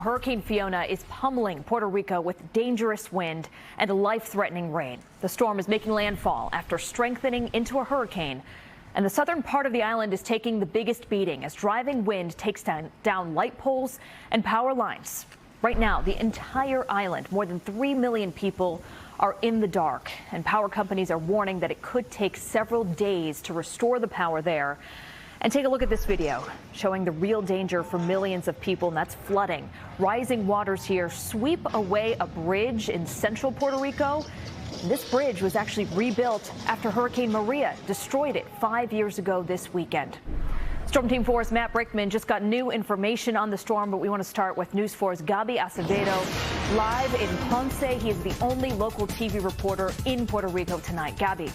Hurricane Fiona is pummeling Puerto Rico with dangerous wind and life-threatening rain. The storm is making landfall after strengthening into a hurricane. And the southern part of the island is taking the biggest beating as driving wind takes down light poles and power lines. Right now, the entire island, more than 3 million people, are in the dark. And power companies are warning that it could take several days to restore the power there. And take a look at this video showing the real danger for millions of people, and that's flooding. Rising waters here sweep away a bridge in central Puerto Rico. This bridge was actually rebuilt after Hurricane Maria destroyed it 5 years ago this weekend. Storm Team 4's Matt Brickman just got new information on the storm, but we want to start with News 4's Gaby Acevedo live in Ponce. He is the only local TV reporter in Puerto Rico tonight. Gaby.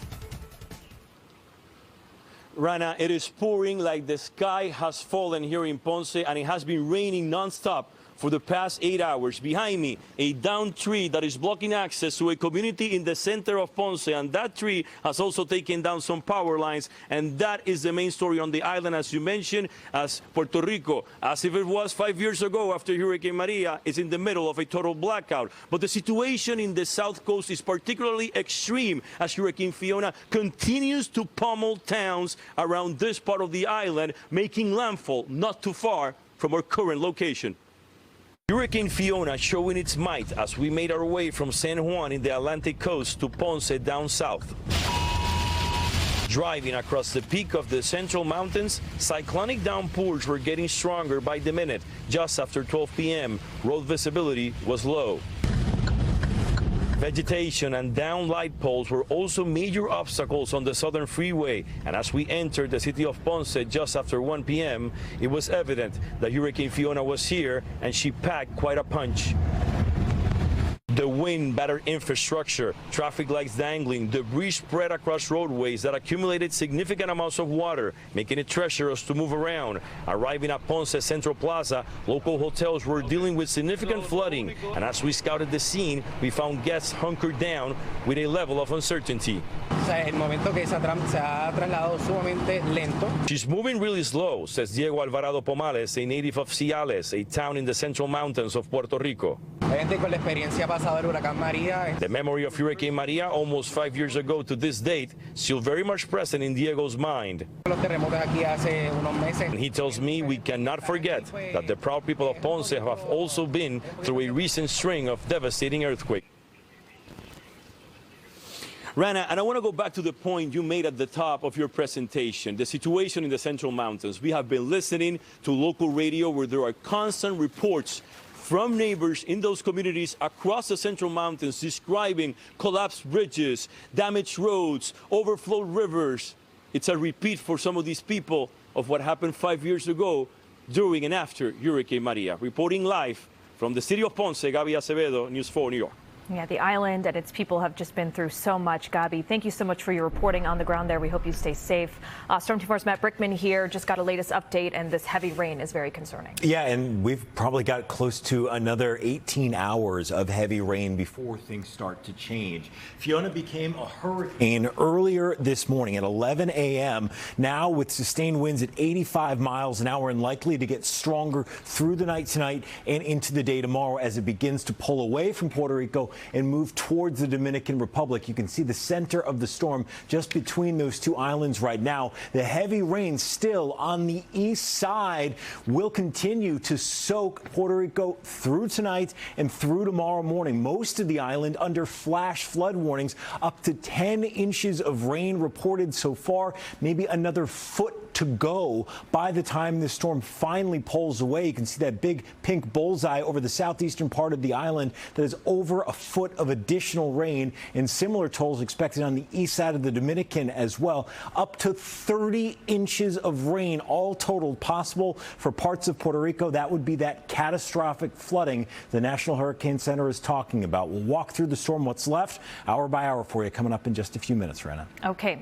Rana, it is pouring like the sky has fallen here in Ponce, and it has been raining nonstop for the past 8 hours. Behind me, a downed tree that is blocking access to a community in the center of Ponce, and that tree has also taken down some power lines, and that is the main story on the island, as you mentioned, as Puerto Rico, as if it was 5 years ago after Hurricane Maria, is in the middle of a total blackout. But the situation in the south coast is particularly extreme as Hurricane Fiona continues to pummel towns around this part of the island, making landfall not too far from our current location. Hurricane Fiona showing its might as we made our way from San Juan in the Atlantic coast to Ponce down south. Driving across the peak of the central mountains, cyclonic downpours were getting stronger by the minute. Just after 12 p.m., road visibility was low. Vegetation and down light poles were also major obstacles on the southern freeway, and as we entered the city of Ponce just after 1 p.m., it was evident that Hurricane Fiona was here, and she packed quite a punch. The wind battered infrastructure, traffic lights dangling, debris spread across roadways that accumulated significant amounts of water, making it treacherous to move around. Arriving at Ponce Central Plaza, local hotels were dealing with significant flooding, and as we scouted the scene, we found guests hunkered down with a level of uncertainty. She's moving really slow, says Diego Alvarado Pomales, a native of Ciales, a town in the central mountains of Puerto Rico. The memory of Hurricane Maria almost 5 years ago to this date still very much present in Diego's mind. And he tells me we cannot forget that the proud people of Ponce have also been through a recent string of devastating earthquakes. Rana, and I want to go back to the point you made at the top of your presentation, the situation in the Central Mountains. We have been listening to local radio where there are constant reports from neighbors in those communities across the Central Mountains describing collapsed bridges, damaged roads, overflowed rivers. It's a repeat for some of these people of what happened 5 years ago during and after Hurricane Maria. Reporting live from the city of Ponce, Gaby Acevedo, News 4 New York. Yeah, the island and its people have just been through so much. Gaby, thank you so much for your reporting on the ground there. We hope you stay safe. Storm Team 4's Matt Brickman here just got a latest update, and this heavy rain is very concerning. Yeah, and we've probably got close to another 18 hours of heavy rain before things start to change. Fiona became a hurricane earlier this morning at 11 a.m. Now with sustained winds at 85 miles an hour and likely to get stronger through the night tonight and into the day tomorrow as it begins to pull away from Puerto Rico and move towards the Dominican Republic. You can see the center of the storm just between those two islands right now. The heavy rain still on the east side will continue to soak Puerto Rico through tonight and through tomorrow morning. Most of the island under flash flood warnings, up to 10 inches of rain reported so far, maybe another foot to go by the time this storm finally pulls away. You can see that big pink bullseye over the southeastern part of the island that is over a foot of additional rain, and similar totals expected on the east side of the Dominican as well. Up to 30 inches of rain all totaled possible for parts of Puerto Rico. That would be that catastrophic flooding the National Hurricane Center is talking about. We'll walk through the storm, what's left, hour by hour for you, coming up in just a few minutes, Rana. Okay.